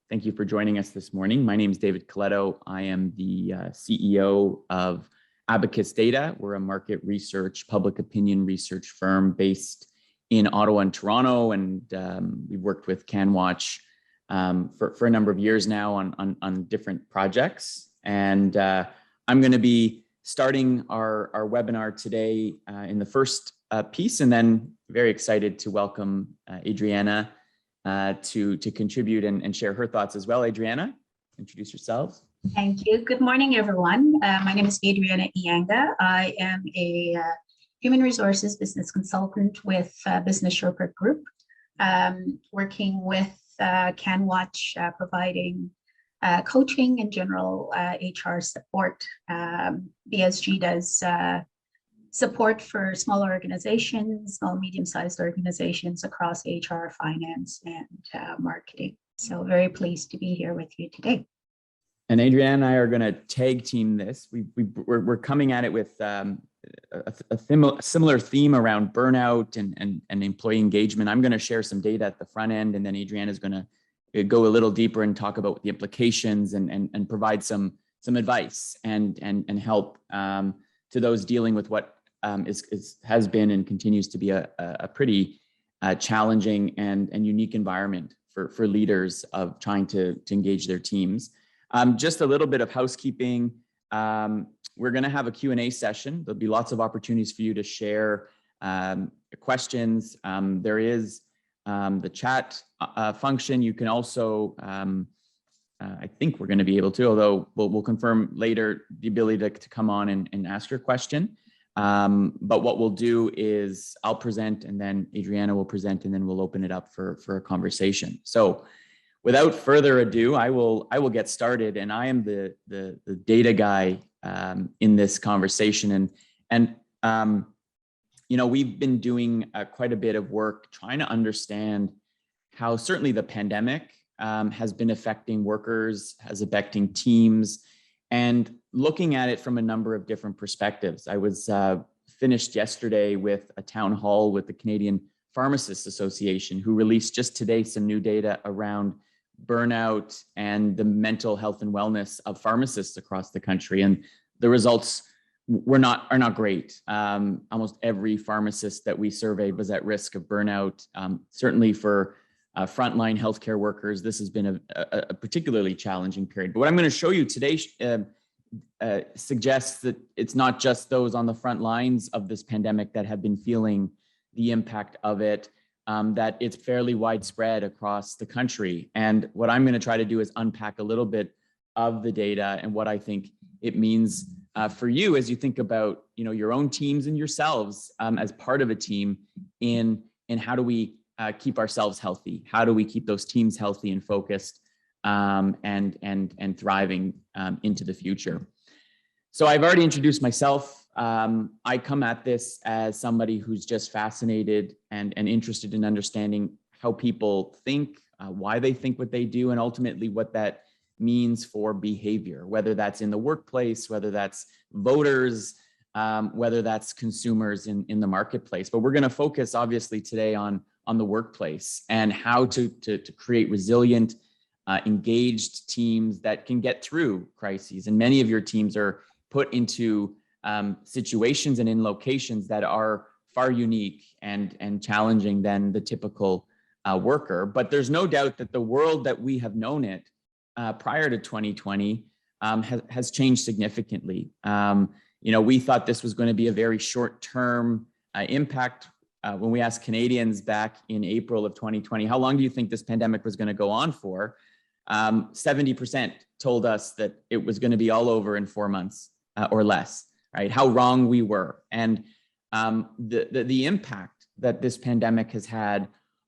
Thank you for joining us this morning. My name is David Coletto. I am the CEO of Abacus Data. We're a market research, public opinion research firm based in Ottawa and Toronto, and we've worked with CanWatch for a number of years now on different projects. And I'm going to be starting our webinar today in the first piece, and then very excited to welcome Adriana to contribute and share her thoughts as well. Adriana, introduce yourself. Thank you. Good morning, everyone. My name is Adriana Ianga. I am a human resources business consultant with Business Sherpa Group, working with CanWatch, providing coaching and general HR support. BSG does support for small organizations, small, medium-sized organizations across HR, finance, and marketing. So very pleased to be here with you today. And Adriana and I are going to tag team this. We're coming at it with a similar theme around burnout and employee engagement. I'm going to share some data at the front end, and then Adriana is going to go a little deeper and talk about the implications and provide some advice and help to those dealing with what has been and continues to be a pretty challenging and unique environment for leaders of trying to engage their teams. Just a little bit of housekeeping. We're going to have a Q&A session. There'll be lots of opportunities for you to share questions. There is the chat function. You can also, I think we're going to be able to, although we'll confirm later, the ability to come on and ask your question. But what we'll do is I'll present, and then Adriana will present, and then we'll open it up for a conversation. So without further ado, I will get started, and I am the data guy in this conversation. And you know, we've been doing quite a bit of work trying to understand how certainly the pandemic has been affecting workers, has affecting teams, and looking at it from a number of different perspectives. I was finished yesterday with a town hall with the Canadian Pharmacists Association, who released just today some new data around burnout and the mental health and wellness of pharmacists across the country. And the results are not great. Almost every pharmacist that we surveyed was at risk of burnout. Certainly for frontline healthcare workers, this has been a particularly challenging period. But what I'm going to show you today suggests that it's not just those on the front lines of this pandemic that have been feeling the impact of it, that it's fairly widespread across the country. And what I'm going to try to do is unpack a little bit of the data and what I think it means for you as you think about, you know, your own teams and yourselves as part of a team in how do we keep ourselves healthy? How do we keep those teams healthy and focused and thriving into the future? So I've already introduced myself. I come at this as somebody who's just fascinated and interested in understanding how people think, why they think what they do, and ultimately what that means for behavior, whether that's in the workplace, whether that's voters, whether that's consumers in the marketplace. But we're going to focus obviously today on the workplace and how to create resilient, engaged teams that can get through crises. And many of your teams are put into situations and in locations that are far unique and challenging than the typical worker. But there's no doubt that the world that we have known it prior to 2020 has changed significantly. You know, we thought this was going to be a very short-term impact. When we asked Canadians back in April of 2020, how long do you think this pandemic was going to go on for? 70% told us that it was going to be all over in 4 months or less, right? How wrong we were. And the impact that this pandemic has had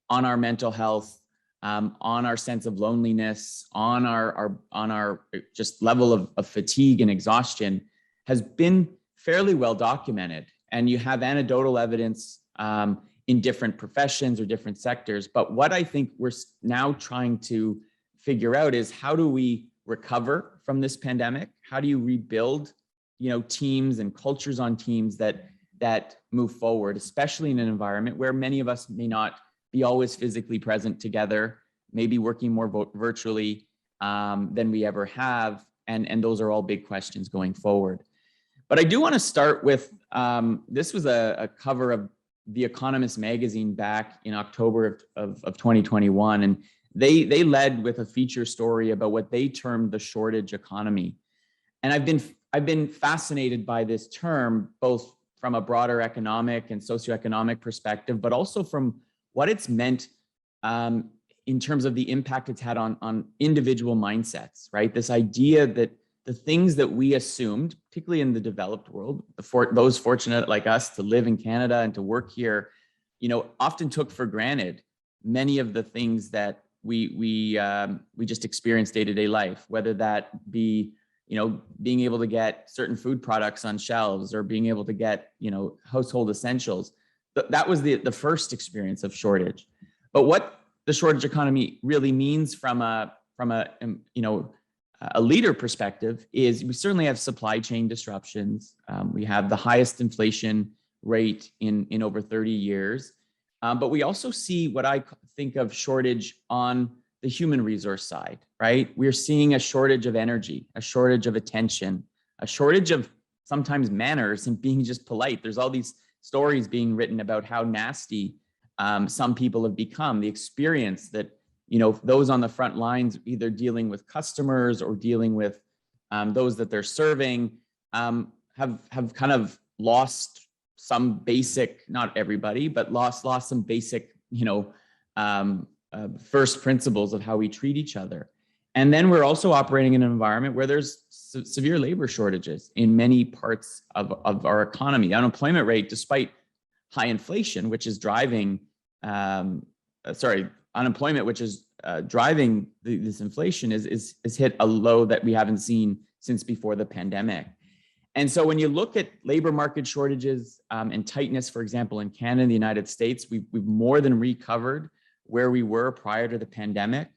on our mental health, on our sense of loneliness, on our just level of fatigue and exhaustion has been fairly well documented. And you have anecdotal evidence in different professions or different sectors. But what I think we're now trying to figure out is, how do we recover from this pandemic? How do you rebuild, you know, teams and cultures on teams that move forward, especially in an environment where many of us may not be always physically present together, maybe working more virtually than we ever have. And those are all big questions going forward. But I do want to start with, this was a cover of The Economist magazine back in October of 2021. And they led with a feature story about what they termed the shortage economy. And I've been fascinated by this term, both from a broader economic and socioeconomic perspective, but also from what it's meant in terms of the impact it's had on individual mindsets, right? This idea that the things that we assumed, particularly in the developed world, those fortunate like us to live in Canada and to work here, often took for granted many of the things that we just experience day-to-day life, whether that be being able to get certain food products on shelves or being able to get household essentials. That was the first experience of shortage. But what the shortage economy really means from a leader perspective is we certainly have supply chain disruptions. We have the highest inflation rate in over 30 years. But we also see what I think of shortage on the human resource side, right? We're seeing a shortage of energy, a shortage of attention, a shortage of sometimes manners and being just polite. There's all these stories being written about how nasty some people have become, the experience that those on the front lines, either dealing with customers or dealing with those that they're serving, have kind of lost some basic, not everybody, but lost some basic, first principles of how we treat each other. And then we're also operating in an environment where there's severe labor shortages in many parts of our economy. The unemployment rate, despite high inflation, which is driving, unemployment, which is driving this inflation, is hit a low that we haven't seen since before the pandemic. And so when you look at labor market shortages and tightness, for example, in Canada and the United States, we've more than recovered where we were prior to the pandemic.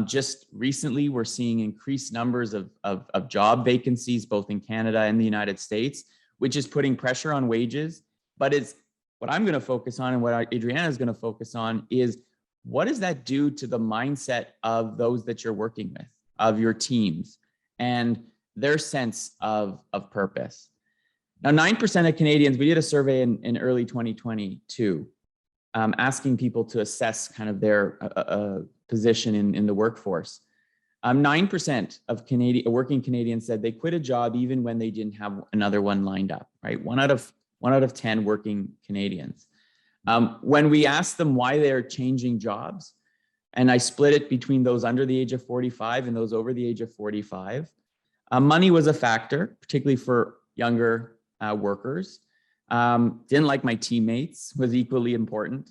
Just recently, we're seeing increased numbers of job vacancies, both in Canada and the United States, which is putting pressure on wages. But it's what I'm going to focus on and what Adriana is going to focus on is what does that do to the mindset of those that you're working with, of your teams, and their sense of purpose. Now, 9% of Canadians, we did a survey in early 2022, asking people to assess kind of their position in the workforce. 9% of working Canadians said they quit a job even when they didn't have another one lined up, right? One out of 10 working Canadians. When we asked them why they're changing jobs, and I split it between those under the age of 45 and those over the age of 45, money was a factor, particularly for younger workers. Didn't like my teammates was equally important.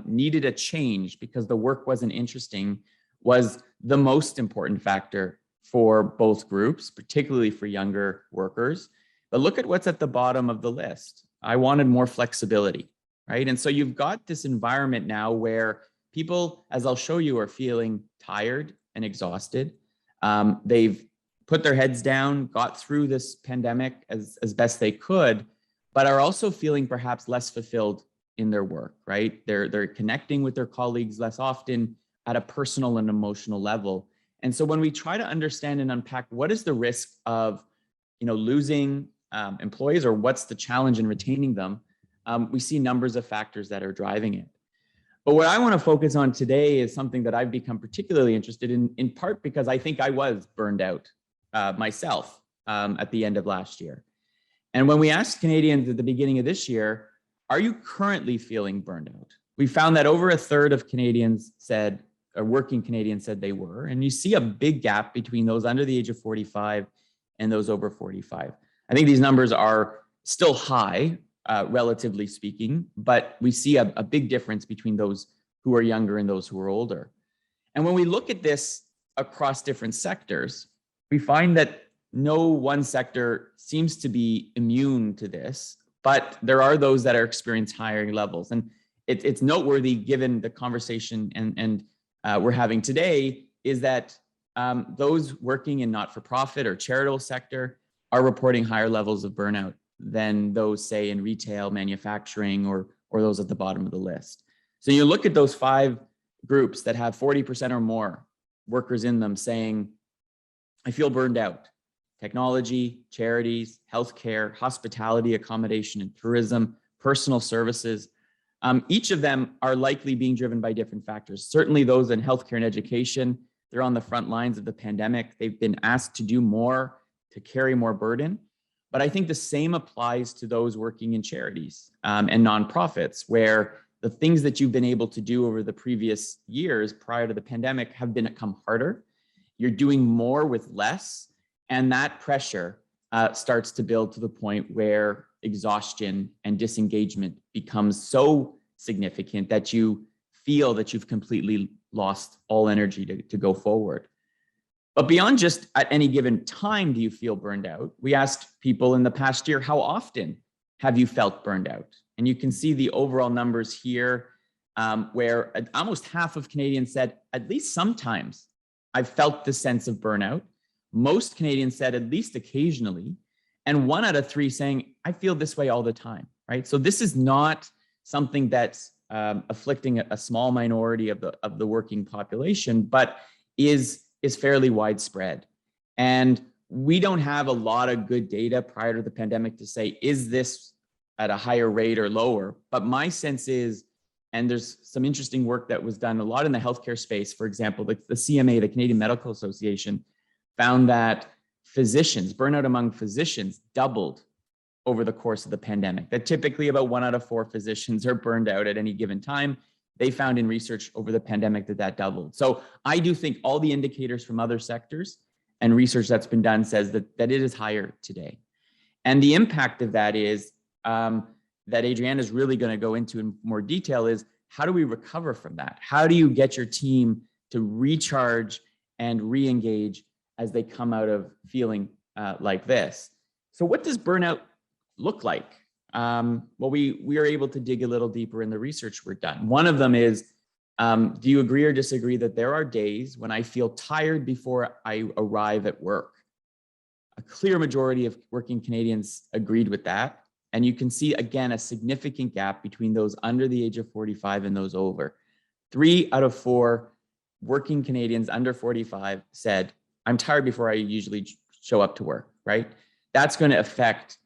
Needed a change because the work wasn't interesting was the most important factor for both groups, particularly for younger workers. But look at what's at the bottom of the list. I wanted more flexibility, right? And so you've got this environment now where people, as I'll show you, are feeling tired and exhausted. They've put their heads down, got through this pandemic as best they could, but are also feeling perhaps less fulfilled in their work, right? They're connecting with their colleagues less often at a personal and emotional level. And so when we try to understand and unpack what is the risk of, losing employees or what's the challenge in retaining them, we see numbers of factors that are driving it. But what I want to focus on today is something that I've become particularly interested in part because I think I was burned out myself at the end of last year. And when we asked Canadians at the beginning of this year, are you currently feeling burned out? We found that over a third of Canadians said, or working Canadians said they were. And you see a big gap between those under the age of 45 and those over 45. I think these numbers are still high, relatively speaking, but we see a big difference between those who are younger and those who are older. And when we look at this across different sectors, we find that no one sector seems to be immune to this, but there are those that are experiencing higher levels. And it's noteworthy given the conversation and we're having today is that those working in not-for-profit or charitable sector are reporting higher levels of burnout than those, say, in retail, manufacturing, or those at the bottom of the list. So you look at those 5 groups that have 40% or more workers in them saying, I feel burned out. Technology, charities, healthcare, hospitality, accommodation and tourism, personal services. Each of them are likely being driven by different factors. Certainly those in healthcare and education, they're on the front lines of the pandemic. They've been asked to do more, to carry more burden. But I think the same applies to those working in charities and nonprofits, where the things that you've been able to do over the previous years prior to the pandemic have become harder. You're doing more with less, and that pressure starts to build to the point where exhaustion and disengagement becomes so significant that you feel that you've completely lost all energy to go forward. But beyond just at any given time do you feel burned out, we asked people in the past year, how often have you felt burned out? And you can see the overall numbers here, where almost half of Canadians said, at least sometimes I've felt the sense of burnout. Most Canadians said at least occasionally, and 1 out of 3 saying, I feel this way all the time, right? So this is not something that's afflicting a small minority of the working population, but is fairly widespread. And we don't have a lot of good data prior to the pandemic to say, is this at a higher rate or lower? But my sense is, and there's some interesting work that was done a lot in the healthcare space, for example, the CMA, the Canadian Medical Association, found that burnout among physicians doubled over the course of the pandemic. That typically about 1 out of 4 physicians are burned out at any given time. They found in research over the pandemic that doubled. So I do think all the indicators from other sectors and research that's been done says that it is higher today. And the impact of that is that Adriana is really going to go into in more detail is, how do we recover from that? How do you get your team to recharge and re-engage as they come out of feeling like this? So what does burnout look like? Well, we are able to dig a little deeper in the research we've done. One of them is, do you agree or disagree that there are days when I feel tired before I arrive at work? A clear majority of working Canadians agreed with that. And you can see, again, a significant gap between those under the age of 45 and those over. 3 out of 4 working Canadians under 45 said, I'm tired before I usually show up to work, right? That's going to affect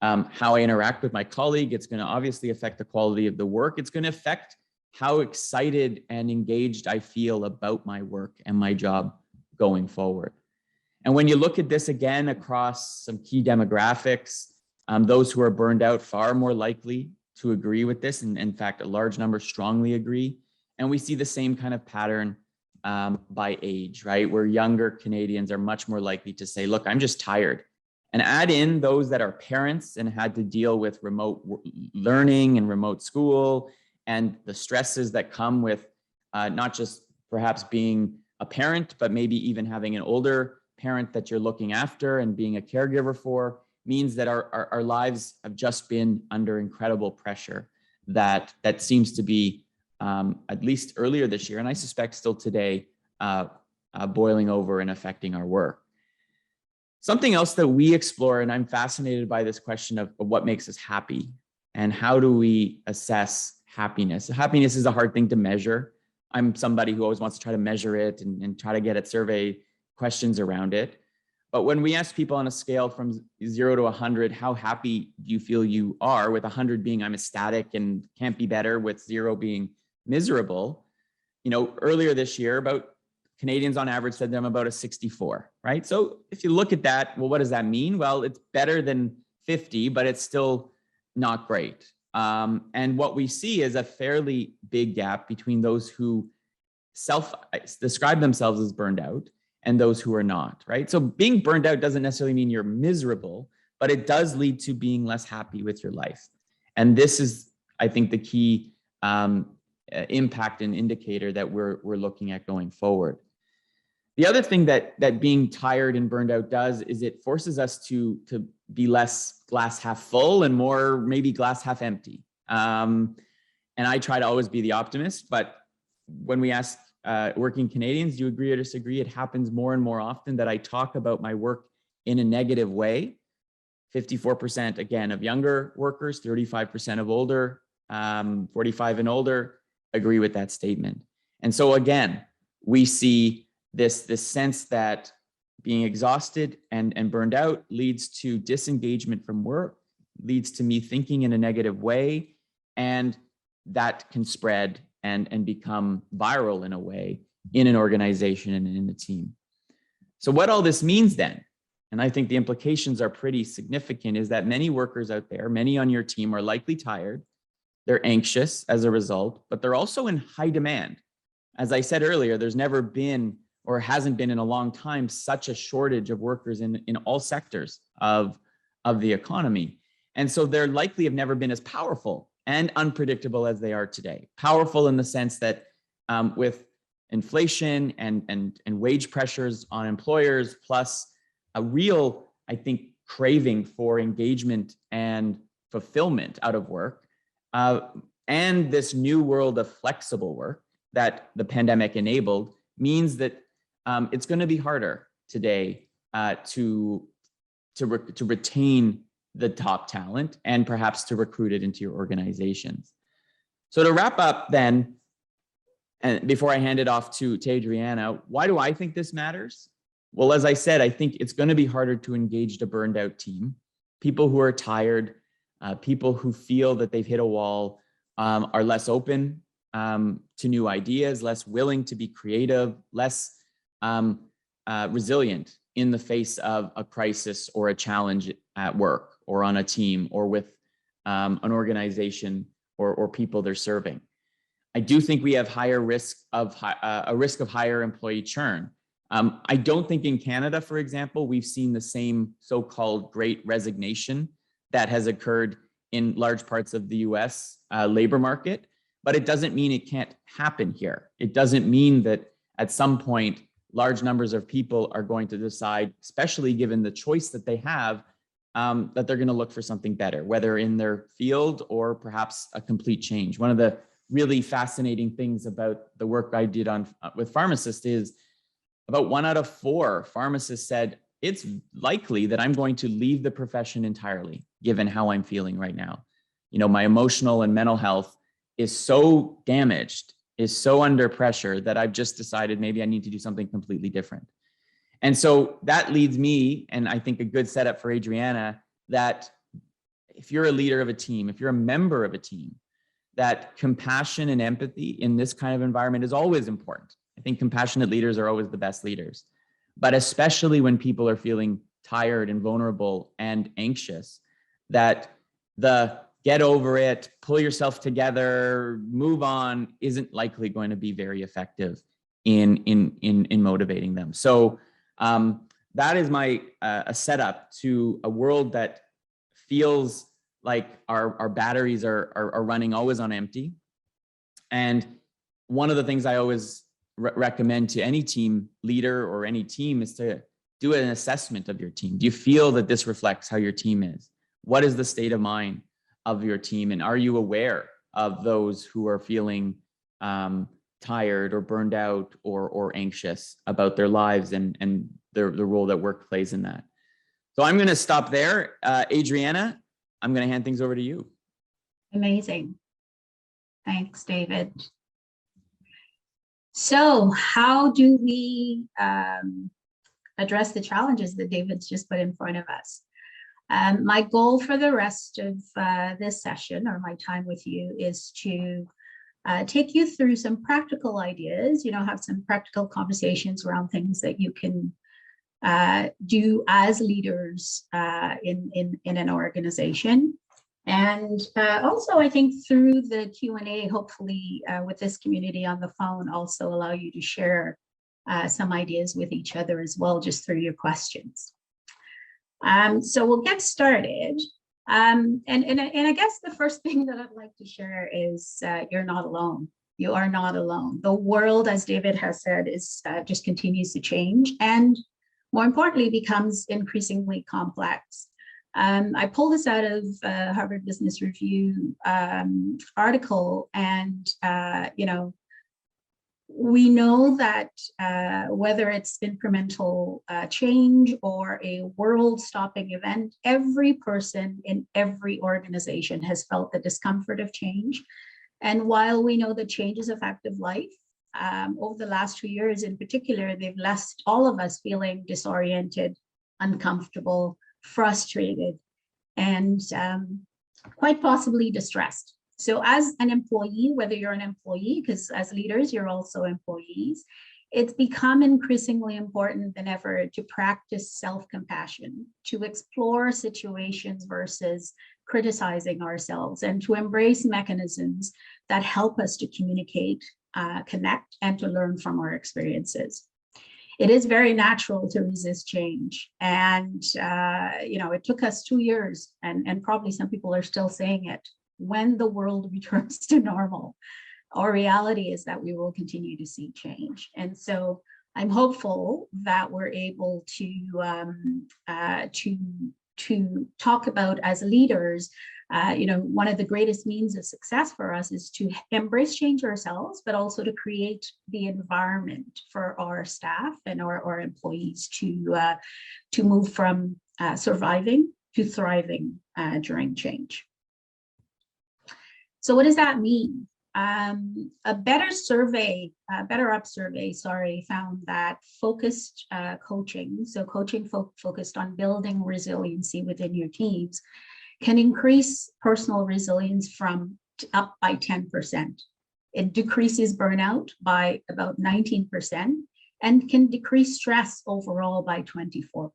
how I interact with my colleague. It's going to obviously affect the quality of the work. It's going to affect how excited and engaged I feel about my work and my job going forward. And when you look at this again across some key demographics, those who are burned out far more likely to agree with this. And in fact, a large number strongly agree. And we see the same kind of pattern by age, right? Where younger Canadians are much more likely to say, look, I'm just tired. And add in those that are parents and had to deal with remote learning and remote school and the stresses that come with not just perhaps being a parent, but maybe even having an older parent that you're looking after and being a caregiver for, means that our lives have just been under incredible pressure that seems to be, at least earlier this year, and I suspect still today, boiling over and affecting our work. Something else that we explore, and I'm fascinated by this question of what makes us happy and how do we assess happiness. Happiness is a hard thing to measure. I'm somebody who always wants to try to measure it and try to get at survey questions around it. But when we ask people on a scale from 0 to 100, how happy do you feel you are, with 100 being I'm ecstatic and can't be better, with 0 being miserable, earlier this year, about Canadians on average said them about a 64, right? So if you look at that, well, what does that mean? Well, it's better than 50, but it's still not great. And what we see is a fairly big gap between those who describe themselves as burned out and those who are not, right? So being burned out doesn't necessarily mean you're miserable, but it does lead to being less happy with your life. And this is, I think, the key impact and indicator that we're looking at going forward. The other thing that being tired and burned out does is it forces us to be less glass half full and more maybe glass half empty. And I try to always be the optimist, but when we ask working Canadians, do you agree or disagree? It happens more and more often that I talk about my work in a negative way. 54% again of younger workers, 35% of older, 45 and older, agree with that statement. And so again, we see this sense that being exhausted and burned out leads to disengagement from work, leads to me thinking in a negative way, and that can spread and become viral in a way in an organization and in a team. So what all this means then, and I think the implications are pretty significant, is that many workers out there, many on your team, are likely tired. They're anxious as a result, but they're also in high demand. As I said earlier, there's never been, or hasn't been in a long time, such a shortage of workers in all sectors of the economy. And so they're likely have never been as powerful and unpredictable as they are today. Powerful in the sense that with inflation and wage pressures on employers, plus a real, I think, craving for engagement and fulfillment out of work, and this new world of flexible work that the pandemic enabled, means that it's going to be harder today to retain the top talent and perhaps to recruit it into your organizations. So to wrap up then, and before I hand it off to Adriana, why do I think this matters? Well, as I said, I think it's going to be harder to engage a burned out team. People who are tired, people who feel that they've hit a wall, are less open to new ideas, less willing to be creative, less resilient in the face of a crisis or a challenge at work or on a team or with an organization or people they're serving. I do think we have a risk of higher employee churn. I don't think in Canada, for example, we've seen the same so-called great resignation that has occurred in large parts of the US labor market, but it doesn't mean it can't happen here. It doesn't mean that at some point, large numbers of people are going to decide, especially given the choice that they have, that they're going to look for something better, whether in their field or perhaps a complete change. One of the really fascinating things about the work I did with pharmacists is about 1 out of 4 pharmacists said, it's likely that I'm going to leave the profession entirely, given how I'm feeling right now. You know, my emotional and mental health is so damaged, is so under pressure that I've just decided maybe I need to do something completely different. And so that leads me, and I think a good setup for Adriana, that if you're a leader of a team, if you're a member of a team, that compassion and empathy in this kind of environment is always important. I think compassionate leaders are always the best leaders, but especially when people are feeling tired and vulnerable and anxious, that the get over it, pull yourself together, move on isn't likely going to be very effective in motivating them. So that is my a setup to a world that feels like our batteries are running always on empty. And one of the things I always recommend to any team leader or any team is to do an assessment of your team. Do you feel that this reflects how your team is? What is the state of mind of your team? And are you aware of those who are feeling tired or burned out or anxious about their lives and the role that work plays in that? So I'm going to stop there. Adriana, I'm going to hand things over to you. Amazing. Thanks, David. So how do we address the challenges that David's just put in front of us? My goal for the rest of this session, or my time with you, is to take you through some practical ideas, have some practical conversations around things that you can do as leaders in an organization. And also, I think through the Q&A, hopefully with this community on the phone, also allow you to share some ideas with each other as well, just through your questions. So we'll get started. And I guess the first thing that I'd like to share is you're not alone. You are not alone. The world, as David has said, is just continues to change, and more importantly, becomes increasingly complex. I pulled this out of Harvard Business Review article, and we know that whether it's incremental change or a world-stopping event, every person in every organization has felt the discomfort of change And while we know that change is a fact of life, over the last 2 years in particular, they've left all of us feeling disoriented, uncomfortable, frustrated, and quite possibly distressed. So as an employee, whether you're an employee, because as leaders, you're also employees, it's become increasingly important than ever to practice self-compassion, to explore situations versus criticizing ourselves, and to embrace mechanisms that help us to communicate, connect, and to learn from our experiences. It is very natural to resist change. And, it took us 2 years, and probably some people are still saying it, when the world returns to normal. Our reality is that we will continue to see change. And so I'm hopeful that we're able to talk about, as leaders, one of the greatest means of success for us is to embrace change ourselves, but also to create the environment for our staff and our employees to move from surviving to thriving during change. So what does that mean? A better up survey, found that focused coaching, so coaching focused on building resiliency within your teams, can increase personal resilience up by 10%. It decreases burnout by about 19% and can decrease stress overall by 24%.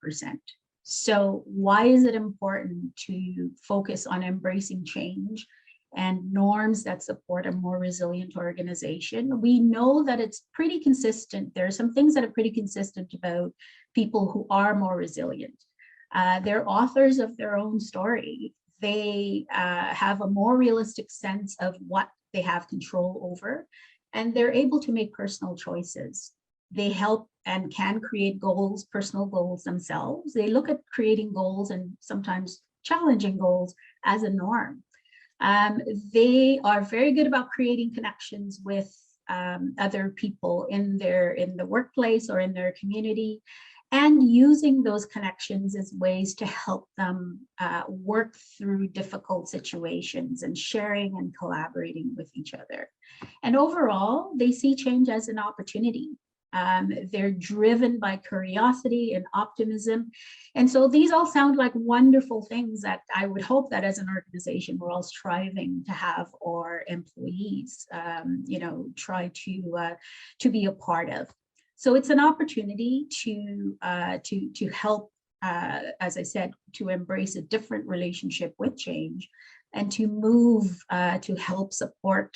So why is it important to focus on embracing change and norms that support a more resilient organization? We know that it's pretty consistent. There are some things that are pretty consistent about people who are more resilient. They're authors of their own story. They have a more realistic sense of what they have control over, and they're able to make personal choices. They help and can create goals, personal goals themselves. They look at creating goals, and sometimes challenging goals, as a norm. They are very good about creating connections with other people in the workplace or in their community, and using those connections as ways to help them work through difficult situations, and sharing and collaborating with each other. And overall, they see change as an opportunity. They're driven by curiosity and optimism. And so these all sound like wonderful things that I would hope that as an organization, we're all striving to have our employees, try to be a part of. So it's an opportunity to help, as I said, to embrace a different relationship with change, and to move to help support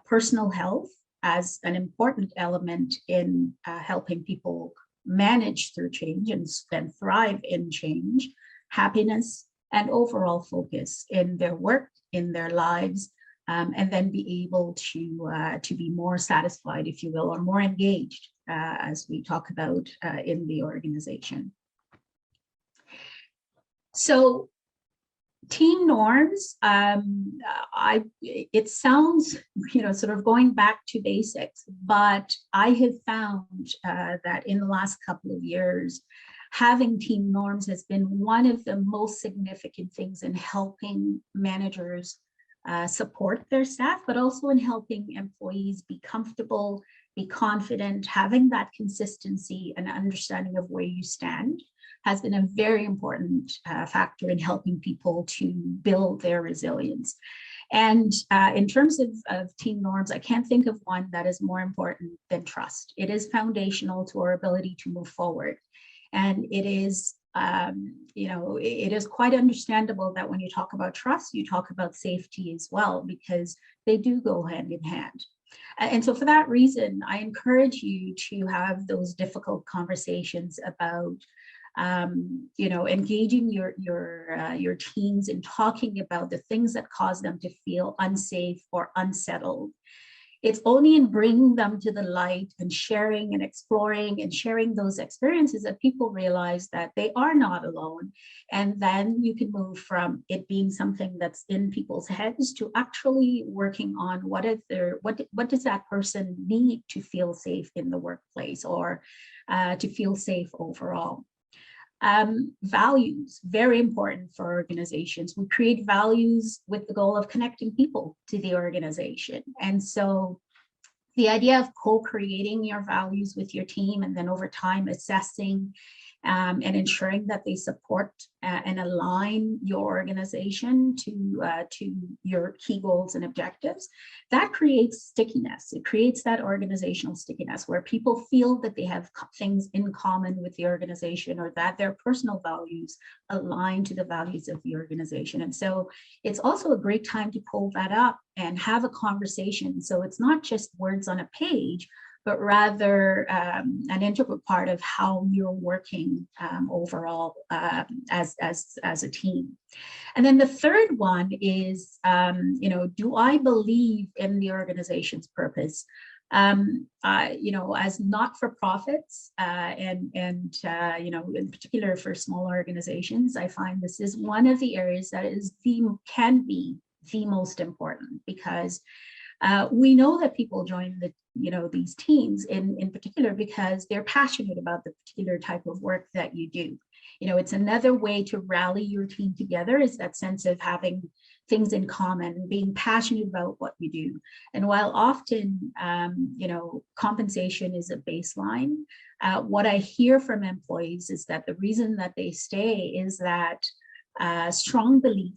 personal health as an important element in helping people manage through change and thrive in change, happiness, and overall focus in their work, in their lives, and then be able to be more satisfied, if you will, or more engaged, as we talk about in the organization. So team norms, it sounds, sort of going back to basics, but I have found that in the last couple of years, having team norms has been one of the most significant things in helping managers support their staff, but also in helping employees be comfortable, be confident. Having that consistency and understanding of where you stand has been a very important factor in helping people to build their resilience. And in terms of team norms, I can't think of one that is more important than trust. It is foundational to our ability to move forward. And it is, it is quite understandable that when you talk about trust, you talk about safety as well, because they do go hand in hand. And so for that reason, I encourage you to have those difficult conversations about engaging your teams in talking about the things that cause them to feel unsafe or unsettled. It's only in bringing them to the light and sharing and exploring and sharing those experiences that people realize that they are not alone. And then you can move from it being something that's in people's heads to actually working on what does that person need to feel safe in the workplace, or to feel safe overall. Values, very important for organizations. We create values with the goal of connecting people to the organization. And so the idea of co-creating your values with your team and then over time assessing and ensuring that they support and align your organization to your key goals and objectives, that creates stickiness. It creates that organizational stickiness where people feel that they have things in common with the organization or that their personal values align to the values of the organization. And so it's also a great time to pull that up and have a conversation. So it's not just words on a page, but rather an integral part of how you're working overall as a team. And then the third one is, do I believe in the organization's purpose? As not-for-profits and in particular for small organizations, I find this is one of the areas that can be the most important, because we know that people join these teams in particular because they're passionate about the particular type of work that you do. It's another way to rally your team together, is that sense of having things in common, being passionate about what you do. And while often, compensation is a baseline, what I hear from employees is that the reason that they stay is that strong belief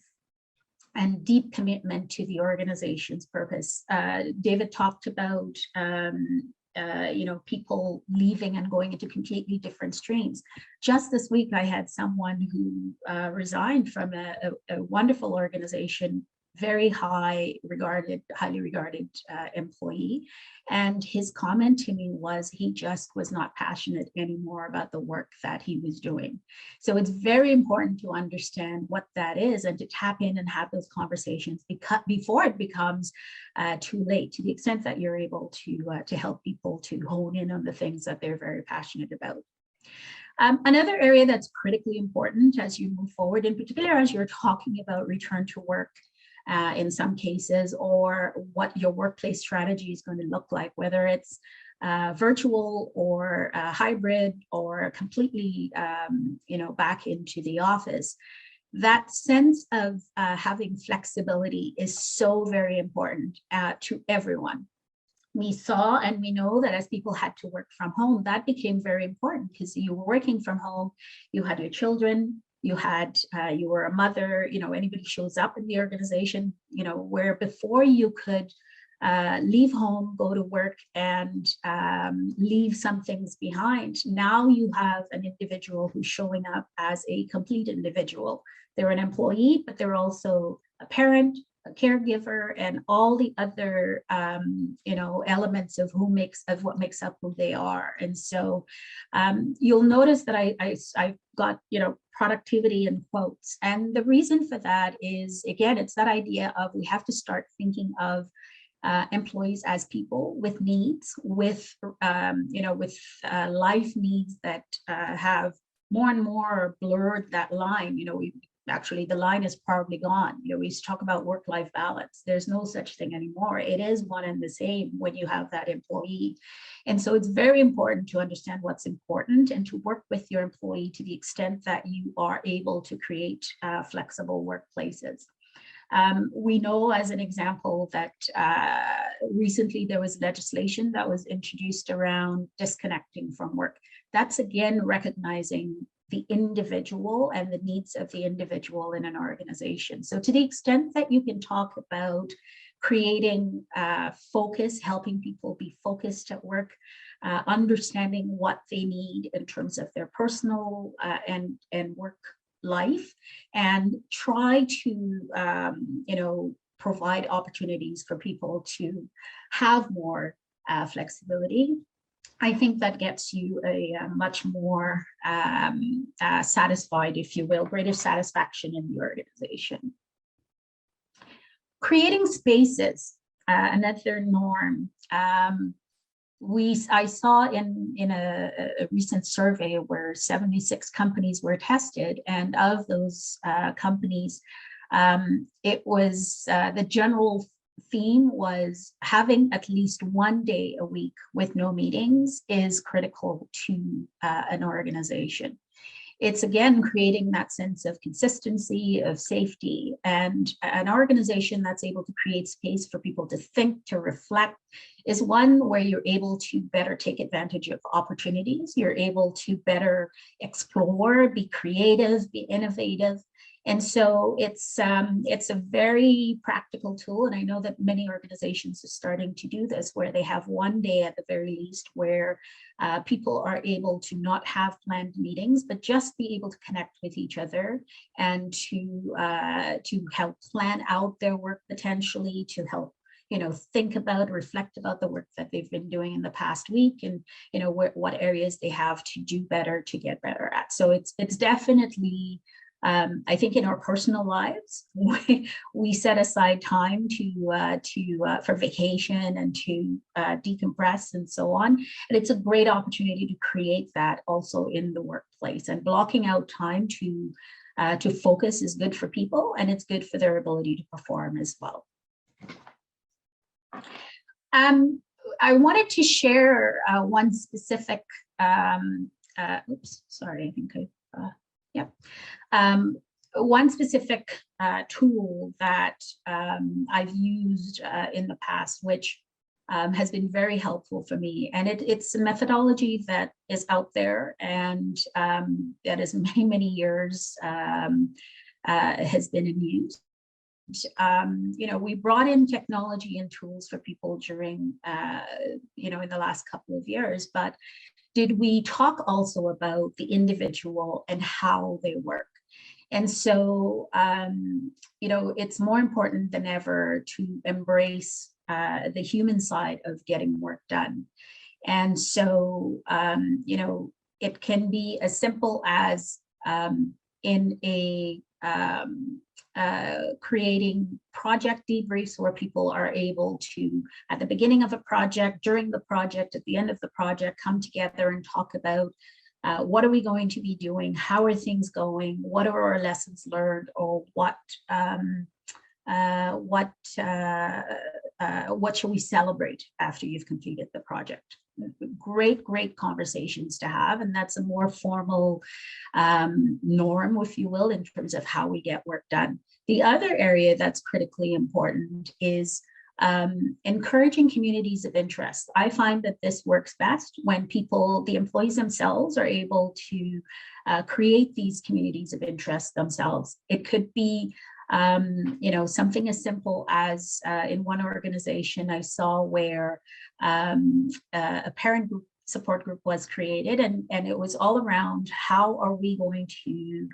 and deep commitment to the organization's purpose. David talked about, people leaving and going into completely different streams. Just this week, I had someone who resigned from a wonderful organization, very highly regarded employee. And his comment to me was he just was not passionate anymore about the work that he was doing. So it's very important to understand what that is and to tap in and have those conversations before it becomes too late, to the extent that you're able to help people to hone in on the things that they're very passionate about. Another area that's critically important as you move forward, in particular as you're talking about return to work, in some cases, or what your workplace strategy is going to look like, whether it's virtual or hybrid or completely, back into the office. That sense of having flexibility is so very important to everyone. We saw and we know that as people had to work from home, that became very important because you were working from home, you had your children, you were a mother, anybody shows up in the organization, where before you could leave home, go to work and leave some things behind. Now you have an individual who's showing up as a complete individual. They're an employee, but they're also a parent, a caregiver, and all the other elements of what makes up who they are. And so you'll notice that I got productivity in quotes, and the reason for that is, again, it's that idea of we have to start thinking of employees as people with needs, with life needs that have more and more blurred that line. Actually, the line is probably gone. We used to talk about work-life balance. There's no such thing anymore. It is one and the same when you have that employee. And so it's very important to understand what's important and to work with your employee to the extent that you are able to create flexible workplaces. We know, as an example, that recently there was legislation that was introduced around disconnecting from work. That's, again, recognizing the individual and the needs of the individual in an organization. So to the extent that you can talk about creating focus, helping people be focused at work, understanding what they need in terms of their personal and work life, and try to provide opportunities for people to have more flexibility, I think that gets you a much more satisfied, if you will, greater satisfaction in the organization. Creating spaces, another norm. I saw in a recent survey where 76 companies were tested, and of those companies, it was the general theme was having at least one day a week with no meetings is critical to an organization. it's again creating that sense of consistency, of safety, and an organization that's able to create space for people to think, to reflect, is one where you're able to better take advantage of opportunities. You're able to better explore, be creative, be innovative. And so it's a very practical tool. And I know that many organizations are starting to do this, where they have one day at the very least where people are able to not have planned meetings, but just be able to connect with each other and to help plan out their work, potentially to help think about, reflect about the work that they've been doing in the past week, and what areas they have to do better, to get better at. So it's definitely, I think, in our personal lives, we set aside time for vacation and to decompress and so on. And it's a great opportunity to create that also in the workplace. And blocking out time to focus is good for people, and it's good for their ability to perform as well. I wanted to share one specific. Oops, sorry. I think one specific tool that I've used in the past, which has been very helpful for me. And it's a methodology that is out there, and that is many, many years has been in use. We brought in technology and tools for people during, in the last couple of years, but did we talk also about the individual and how they work? And so, it's more important than ever to embrace the human side of getting work done. And so, it can be as simple as in a creating project debriefs where people are able to, at the beginning of a project, during the project, at the end of the project, come together and talk about what are we going to be doing, how are things going, what are our lessons learned, or what shall we celebrate after you've completed the project. Great conversations to have, and that's a more formal norm, if you will, in terms of how we get work done. The other area that's critically important is encouraging communities of interest. I find that this works best when the employees themselves, are able to create these communities of interest themselves. It could be something as simple as in one organization I saw where a parent group, support group was created, and it was all around how are we going to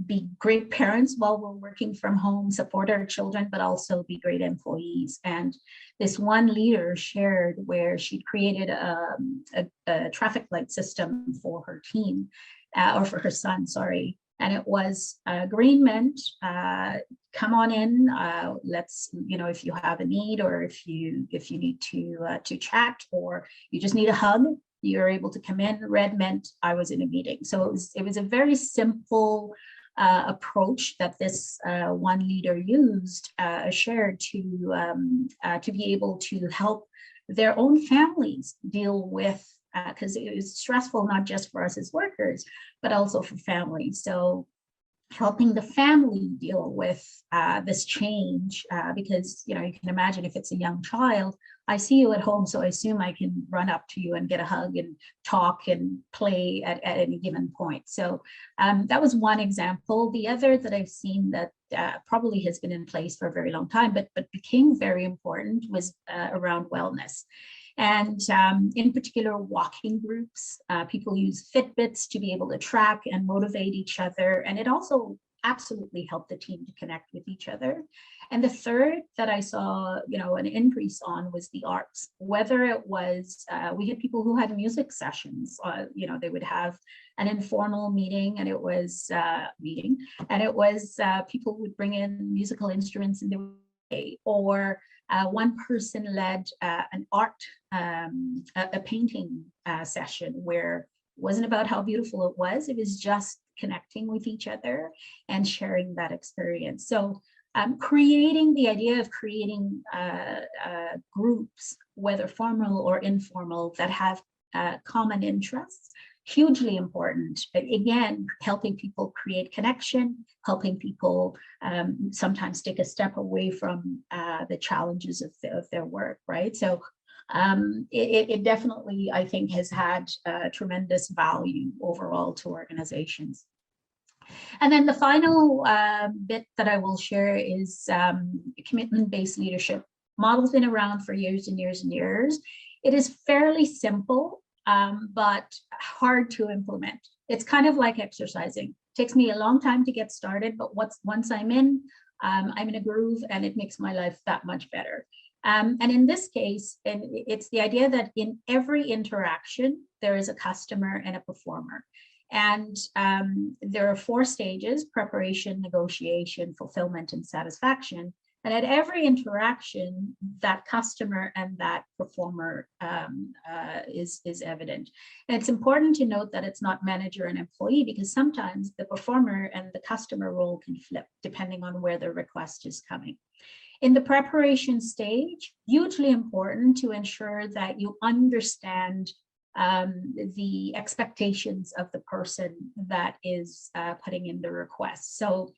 be great parents while we're working from home, support our children, but also be great employees. And this one leader shared where she'd created a traffic light system for her team, or for her son, sorry. And it was green meant, come on in, let's, if you have a need, or if you need to chat, or you just need a hug, you're able to come in. Red meant I was in a meeting. So it was a very simple approach that this one leader used, shared to be able to help their own families deal with, because it was stressful, not just for us as workers, but also for families. So helping the family deal with this change, because, you can imagine if it's a young child, I see you at home, so I assume I can run up to you and get a hug and talk and play at any given point. So that was one example. The other that I've seen that probably has been in place for a very long time, but became very important, was around wellness. And in particular, walking groups. People use Fitbits to be able to track and motivate each other. And it also absolutely helped the team to connect with each other. And the third that I saw, an increase on was the arts. Whether it was, we had people who had music sessions, they would have an informal meeting, and it was people would bring in musical instruments in the way, or one person led an art, a painting session where it wasn't about how beautiful it was just connecting with each other and sharing that experience. So creating the idea of creating groups, whether formal or informal, that have common interests, hugely important. But again, helping people create connection, helping people sometimes take a step away from the challenges of their work, right? So it definitely, I think, has had tremendous value overall to organizations. And then the final bit that I will share is commitment-based leadership. Model's been around for years and years and years. It is fairly simple, but hard to implement. It's kind of like exercising. It takes me a long time to get started, but once I'm in a groove, and it makes my life that much better. And in this case, and it's the idea that in every interaction, there is a customer and a performer. And there are 4 stages: preparation, negotiation, fulfillment, and satisfaction. And at every interaction, that customer and that performer is evident. And it's important to note that it's not manager and employee, because sometimes the performer and the customer role can flip depending on where the request is coming. In the preparation stage, hugely important to ensure that you understand the expectations of the person that is putting in the request. So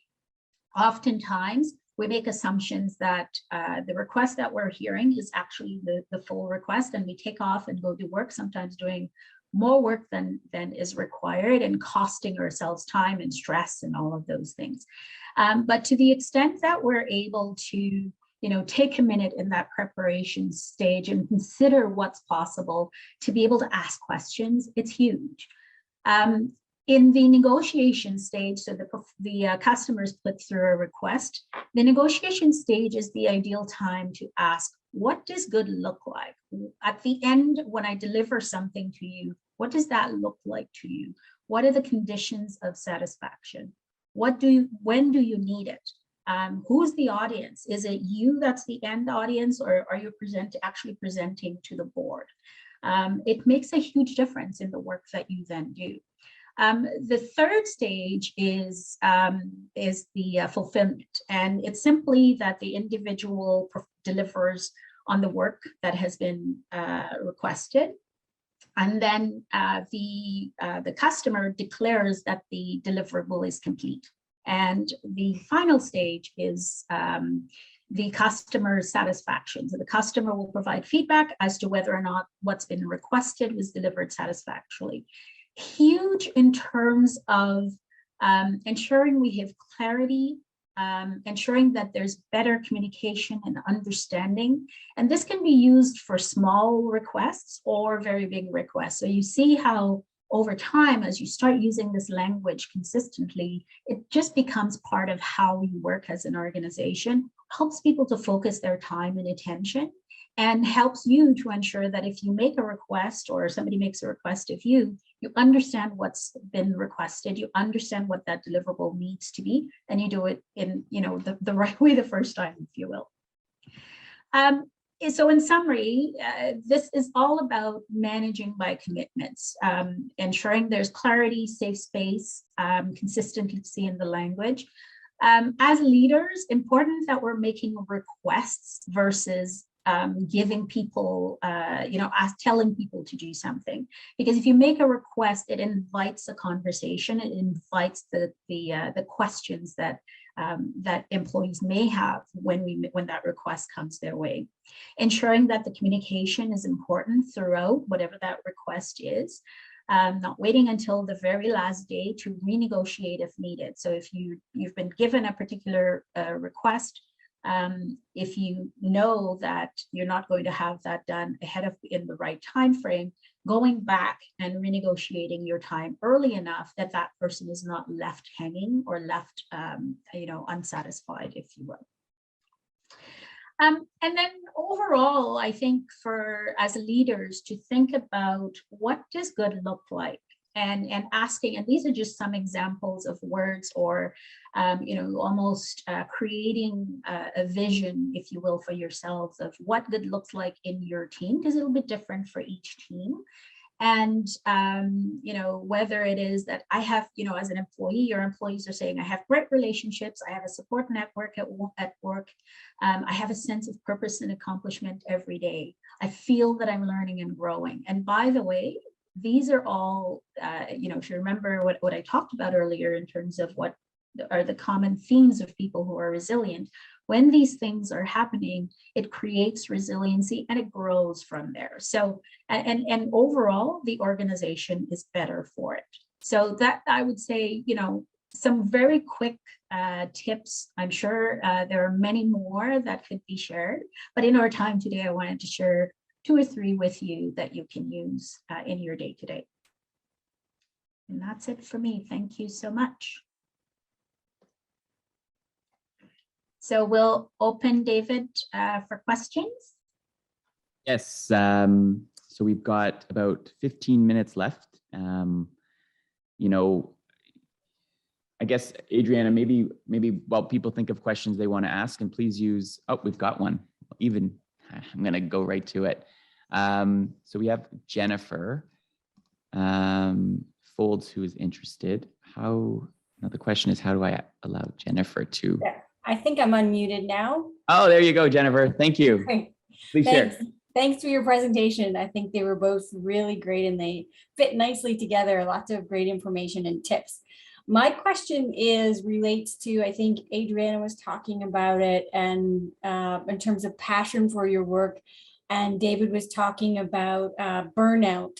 oftentimes we make assumptions that the request that we're hearing is actually the full request, and we take off and go do work, sometimes doing more work than is required and costing ourselves time and stress and all of those things. But to the extent that we're able to take a minute in that preparation stage and consider what's possible, to be able to ask questions, it's huge. In the negotiation stage, so the customers put through a request, the negotiation stage is the ideal time to ask, what does good look like? At the end, when I deliver something to you, what does that look like to you? What are the conditions of satisfaction? When do you need it? Who's the audience? Is it you that's the end audience, or are you actually presenting to the board? It makes a huge difference in the work that you then do. The third stage is the fulfillment, and it's simply that the individual delivers on the work that has been requested, and then the customer declares that the deliverable is complete. And the final stage is the customer satisfaction. So the customer will provide feedback as to whether or not what's been requested was delivered satisfactorily. Huge in terms of ensuring we have clarity, ensuring that there's better communication and understanding. And this can be used for small requests or very big requests. So you see how over time, as you start using this language consistently, it just becomes part of how you work as an organization, helps people to focus their time and attention, and helps you to ensure that if you make a request or somebody makes a request of you, you understand what's been requested, you understand what that deliverable needs to be, and you do it in the right way the first time, if you will. So in summary, this is all about managing by commitments, ensuring there's clarity, safe space, consistency in the language. As leaders, important that we're making requests versus giving people, telling people to do something. Because if you make a request, it invites a conversation, it invites the questions that employees may have when that request comes their way. Ensuring that the communication is important throughout whatever that request is. Not waiting until the very last day to renegotiate if needed. So if you've been given a particular request, if you know that you're not going to have that done in the right time frame, going back and renegotiating your time early enough that that person is not left hanging or left unsatisfied, if you will. And then overall, I think as leaders to think about what does good look like, and asking, and these are just some examples of words or almost creating a vision, if you will, for yourselves of what good looks like in your team, because it'll be different for each team. And whether it is that I have, as an employee, your employees are saying, I have great relationships, I have a support network at work, I have a sense of purpose and accomplishment every day, I feel that I'm learning and growing. And by the way, these are all, if you remember what I talked about earlier in terms of what are the common themes of people who are resilient, when these things are happening, it creates resiliency and it grows from there. So, and overall, the organization is better for it. So that I would say, some very quick tips. I'm sure there are many more that could be shared, but in our time today, I wanted to share 2 or 3 with you that you can use in your day-to-day. And that's it for me. Thank you so much. So we'll open, David, for questions. Yes. So we've got about 15 minutes left. I guess, Adriana, maybe while people think of questions they want to ask, and please use, we've got one. I'm going to go right to it. So we have Jennifer Folds, who is interested. The question is, how do I allow Jennifer to? I think I'm unmuted now. Oh, there you go, Jennifer. Thank you. Great. Please share. Thanks for your presentation. I think they were both really great and they fit nicely together. Lots of great information and tips. My question relates to, I think Adriana was talking about it, and in terms of passion for your work, and David was talking about burnout.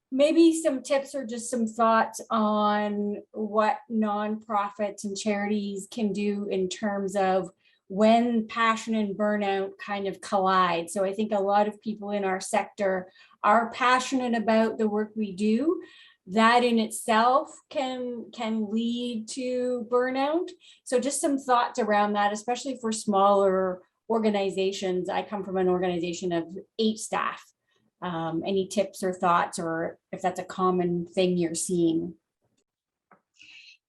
Maybe some tips or just some thoughts on what nonprofits and charities can do in terms of when passion and burnout kind of collide. So I think a lot of people in our sector are passionate about the work we do. That in itself can lead to burnout. So just some thoughts around that, especially for smaller organizations. I come from an organization of 8 staff. Any tips or thoughts, or if that's a common thing you're seeing?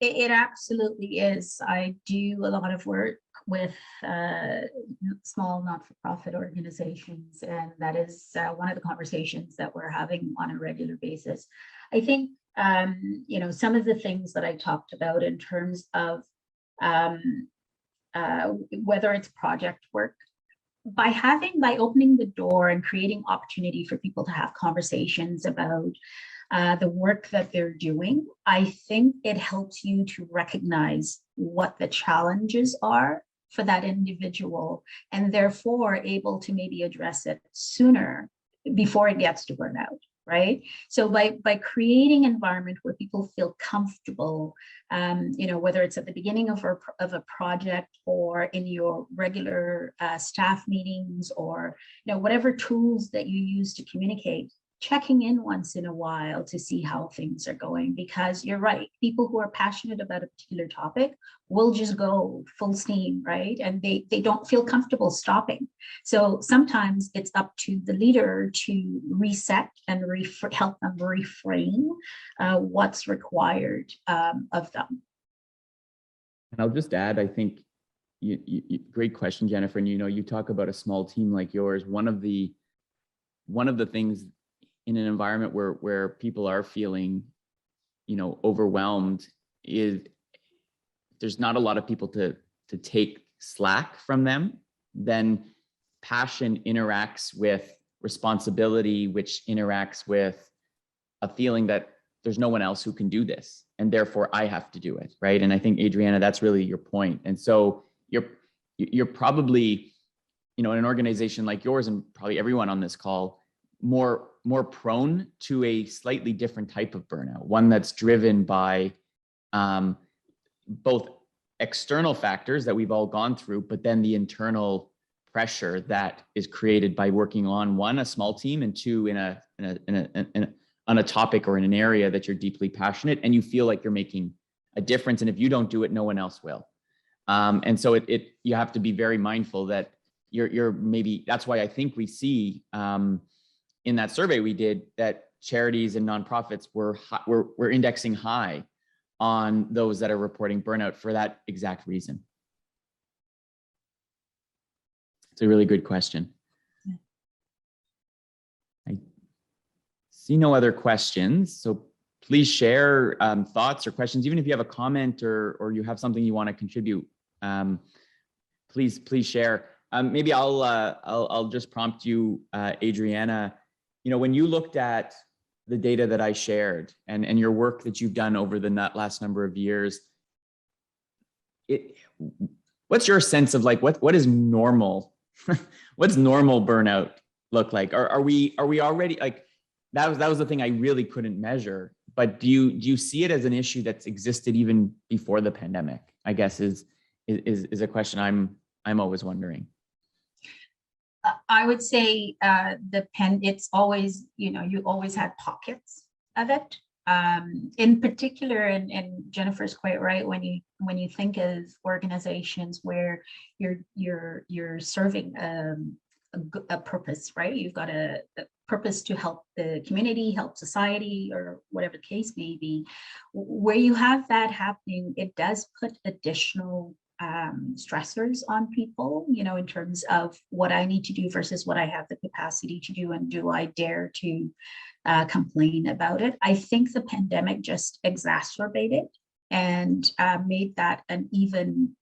It absolutely is. I do a lot of work with small not-for-profit organizations, and that is one of the conversations that we're having on a regular basis. I think, some of the things that I talked about in terms of whether it's project work, by opening the door and creating opportunity for people to have conversations about the work that they're doing, I think it helps you to recognize what the challenges are for that individual, and therefore able to maybe address it sooner before it gets to burnout, right? So by creating an environment where people feel comfortable, whether it's at the beginning of a project or in your regular staff meetings, or whatever tools that you use to communicate, checking in once in a while to see how things are going, because you're right, people who are passionate about a particular topic will just go full steam, right? And they don't feel comfortable stopping. So sometimes it's up to the leader to reset and help them reframe what's required of them. And I'll just add, I think, great question, Jennifer. And you talk about a small team like yours. One of the things in an environment where people are feeling, overwhelmed, is there's not a lot of people to take slack from them. Then passion interacts with responsibility, which interacts with a feeling that there's no one else who can do this, and therefore I have to do it, right? And I think, Adriana, that's really your point. And so you're probably, in an organization like yours, and probably everyone on this call, more prone to a slightly different type of burnout, one that's driven by both external factors that we've all gone through, but then the internal pressure that is created by working on, one, a small team, and two, on a topic or in an area that you're deeply passionate, and you feel like you're making a difference, and if you don't do it, no one else will. And so you have to be very mindful that you're maybe, that's why I think we see in that survey we did that charities and nonprofits were indexing high on those that are reporting burnout for that exact reason. It's a really good question. I see no other questions, so please share thoughts or questions. Even if you have a comment or you have something you want to contribute, please share. Maybe I'll just prompt you, Adriana. when you looked at the data that I shared and your work that you've done over the last number of years, what's your sense of like, what is normal? What's normal burnout look like? Are we already like, that was the thing I really couldn't measure, but do you see it as an issue that's existed even before the pandemic? I guess is a question I'm always wondering. I would say it's always, you always had pockets of it. In particular, and Jennifer's quite right when you think of organizations where you're serving a purpose, right? You've got a purpose to help the community, help society, or whatever the case may be. Where you have that happening, it does put additional stressors on people, in terms of what I need to do versus what I have the capacity to do, and do I dare to complain about it. I think the pandemic just exacerbated and made that an even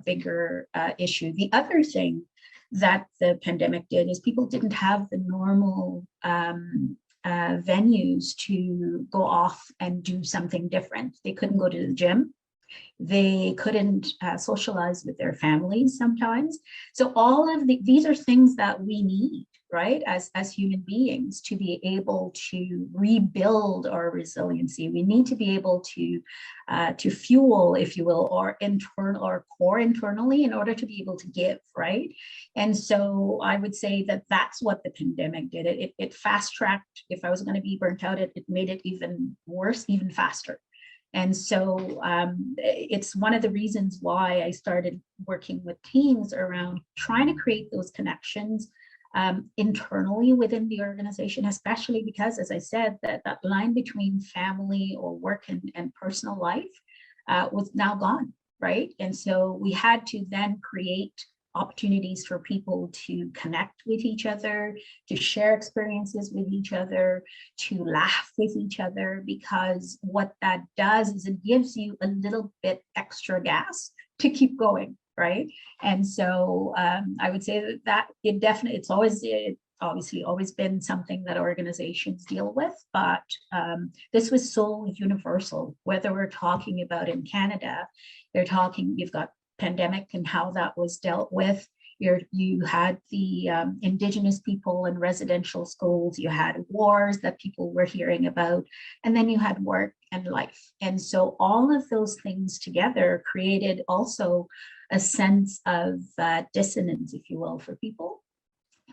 bigger issue. The other thing that the pandemic did is people didn't have the normal venues to go off and do something different. They couldn't go to the gym. They couldn't socialize with their families sometimes. So all of these are things that we need, right, as human beings, to be able to rebuild our resiliency. We need to be able to fuel, if you will, our core internally in order to be able to give, right? And so I would say that that's what the pandemic did. It fast-tracked. If I was going to be burnt out, it made it even worse, even faster. And so it's one of the reasons why I started working with teams around trying to create those connections internally within the organization, especially because, as I said, that line between family or work and personal life was now gone, right? And so we had to then create opportunities for people to connect with each other, to share experiences with each other, to laugh with each other, because what that does is it gives you a little bit extra gas to keep going, right? And so I would say that it's obviously always been something that organizations deal with, but this was so universal. Whether we're talking about in Canada, you've got pandemic and how that was dealt with. You had the Indigenous people in residential schools, you had wars that people were hearing about, and then you had work and life. And so all of those things together created also a sense of dissonance, if you will, for people,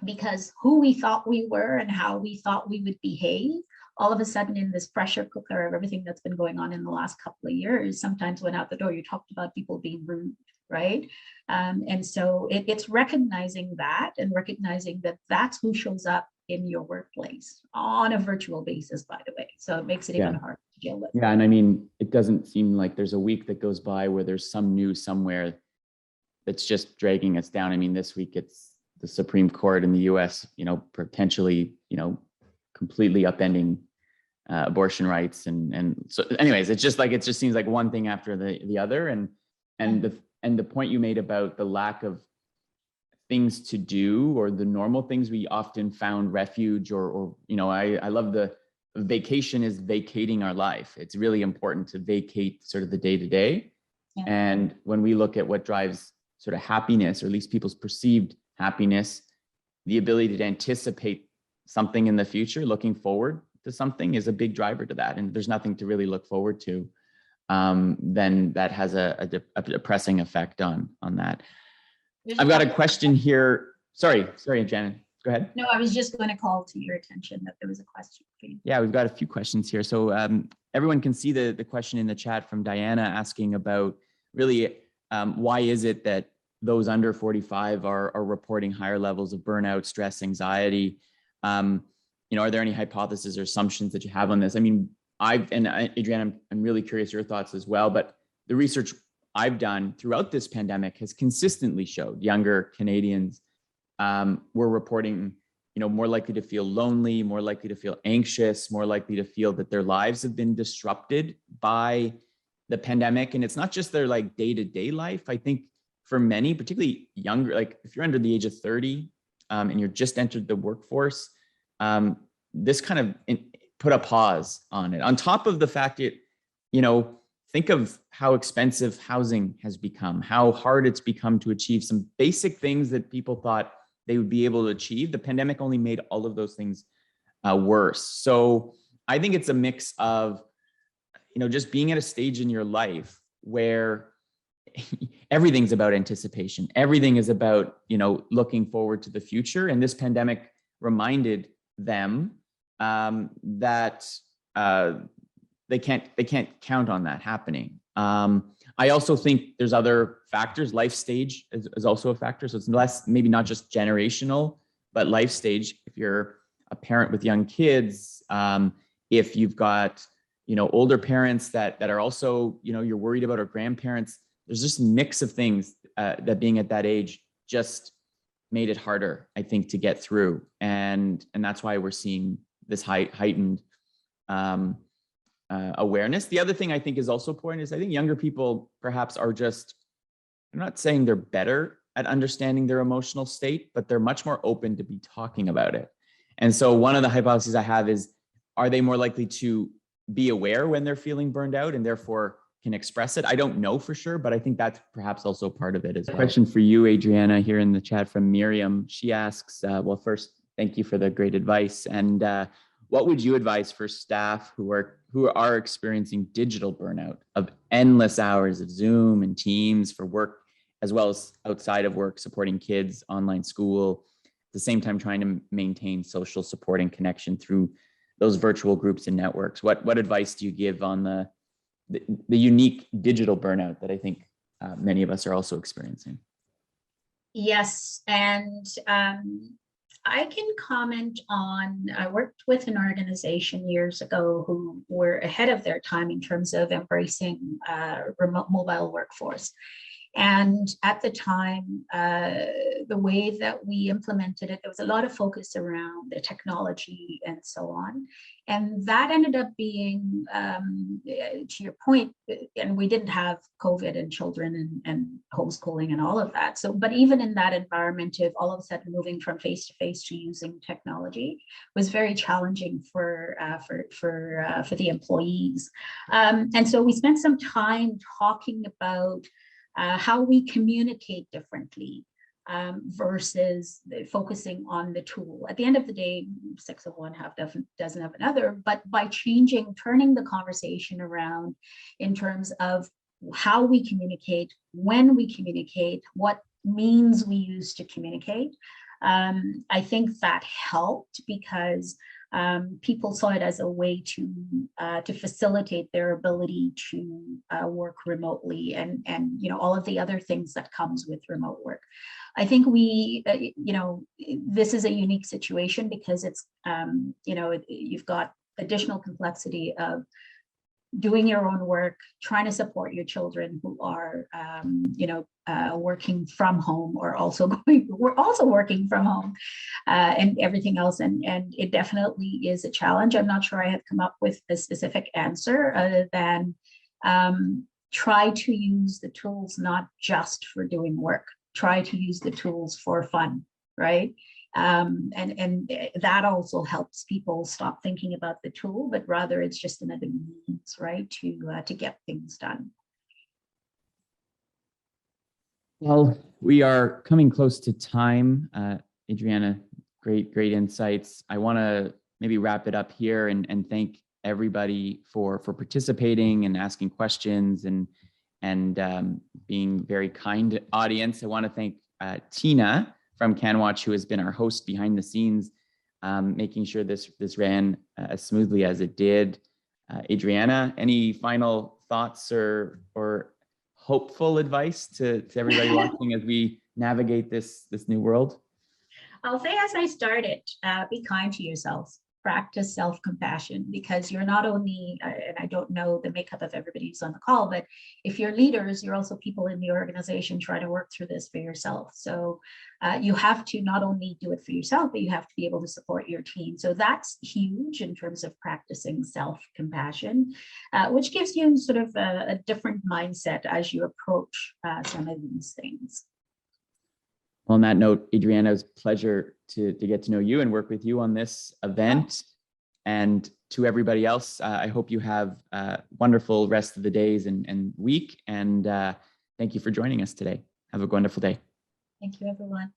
because who we thought we were and how we thought we would behave, all of a sudden in this pressure cooker of everything that's been going on in the last couple of years, sometimes went out the door. You talked about people being rude, right? And so it's recognizing that and recognizing that that's who shows up in your workplace on a virtual basis, by the way. So it makes it even harder to deal with. Yeah, and I mean, it doesn't seem like there's a week that goes by where there's some news somewhere that's just dragging us down. I mean, this week it's the Supreme Court in the US, potentially, completely upending abortion rights. And so anyways, it just seems like one thing after the other. And the point you made about the lack of things to do, or the normal things we often found refuge, or I love the vacation is vacating our life. It's really important to vacate sort of the day-to-day. Yeah. And when we look at what drives sort of happiness, or at least people's perceived happiness, the ability to anticipate something in the future, looking forward to something, is a big driver to that. And there's nothing to really look forward to, then that has a depressing effect on that. I've got a question here. Sorry, Janet, go ahead. No, I was just going to call to your attention that there was a question for you. Yeah, we've got a few questions here. So everyone can see the question in the chat from Diana asking about really why is it that those under 45 are reporting higher levels of burnout, stress, anxiety. Are there any hypotheses or assumptions that you have on this? I mean, Adrienne, I'm really curious your thoughts as well, but the research I've done throughout this pandemic has consistently showed younger Canadians were reporting, more likely to feel lonely, more likely to feel anxious, more likely to feel that their lives have been disrupted by the pandemic. And it's not just their like day-to-day life. I think for many, particularly younger, like if you're under the age of 30 and you're just entered the workforce, this kind of put a pause on it. On top of the fact that, think of how expensive housing has become, how hard it's become to achieve some basic things that people thought they would be able to achieve. The pandemic only made all of those things worse. So I think it's a mix of, just being at a stage in your life where everything's about anticipation. Everything is about, looking forward to the future. And this pandemic reminded them that they can't count on that happening. I also think there's other factors. Life stage is also a factor. So it's maybe not just generational, but life stage. If you're a parent with young kids, if you've got, older parents that are also, you're worried about, or grandparents, there's just a mix of things that being at that age just made it harder, I think, to get through. And that's why we're seeing this heightened awareness. The other thing I think is also important is I think younger people perhaps are just, I'm not saying they're better at understanding their emotional state, but they're much more open to be talking about it. And so one of the hypotheses I have is, are they more likely to be aware when they're feeling burned out and therefore can express it? I don't know for sure, but I think that's perhaps also part of it as well. Question for you, Adriana, here in the chat from Miriam. She asks, well, first, thank you for the great advice. And what would you advise for staff who are experiencing digital burnout of endless hours of Zoom and Teams for work, as well as outside of work, supporting kids, online school, at the same time trying to maintain social support and connection through those virtual groups and networks? What advice do you give on the unique digital burnout that I think many of us are also experiencing? Yes, and I can comment on, I worked with an organization years ago who were ahead of their time in terms of embracing remote mobile workforce. And at the time, the way that we implemented it, there was a lot of focus around the technology and so on. And that ended up being, to your point, and we didn't have COVID and children and homeschooling and all of that. So, but even in that environment of all of a sudden moving from face-to-face to using technology was very challenging for the employees. And so we spent some time talking about how we communicate differently versus focusing on the tool. At the end of the day, 6 of one, half doesn't have another, but by turning the conversation around in terms of how we communicate, when we communicate, what means we use to communicate, I think that helped because people saw it as a way to facilitate their ability to work remotely and all of the other things that comes with remote work. I think this is a unique situation because it's you've got additional complexity of doing your own work, trying to support your children who are working from home, or we're also working from home, and everything else. And it definitely is a challenge. I'm not sure I have come up with a specific answer other than try to use the tools not just for doing work, try to use the tools for fun, right? And that also helps people stop thinking about the tool, but rather it's just another means, right, to get things done. Well, we are coming close to time. Adriana, great insights. I want to maybe wrap it up here and thank everybody for participating and asking questions and being very kind audience. I want to thank Tina from CanWatch, who has been our host behind the scenes, making sure this ran as smoothly as it did. Adriana, any final thoughts or hopeful advice to everybody watching as we navigate this new world? I'll say, as I started, be kind to yourselves. Practice self-compassion, because you're not only, and I don't know the makeup of everybody who's on the call, but if you're leaders, you're also people in the organization trying to work through this for yourself. So you have to not only do it for yourself, but you have to be able to support your team. So that's huge in terms of practicing self-compassion, which gives you sort of a different mindset as you approach some of these things. On that note, Adriana, it was a pleasure to get to know you and work with you on this event. And to everybody else, I hope you have a wonderful rest of the days and week. And thank you for joining us today. Have a wonderful day. Thank you, everyone.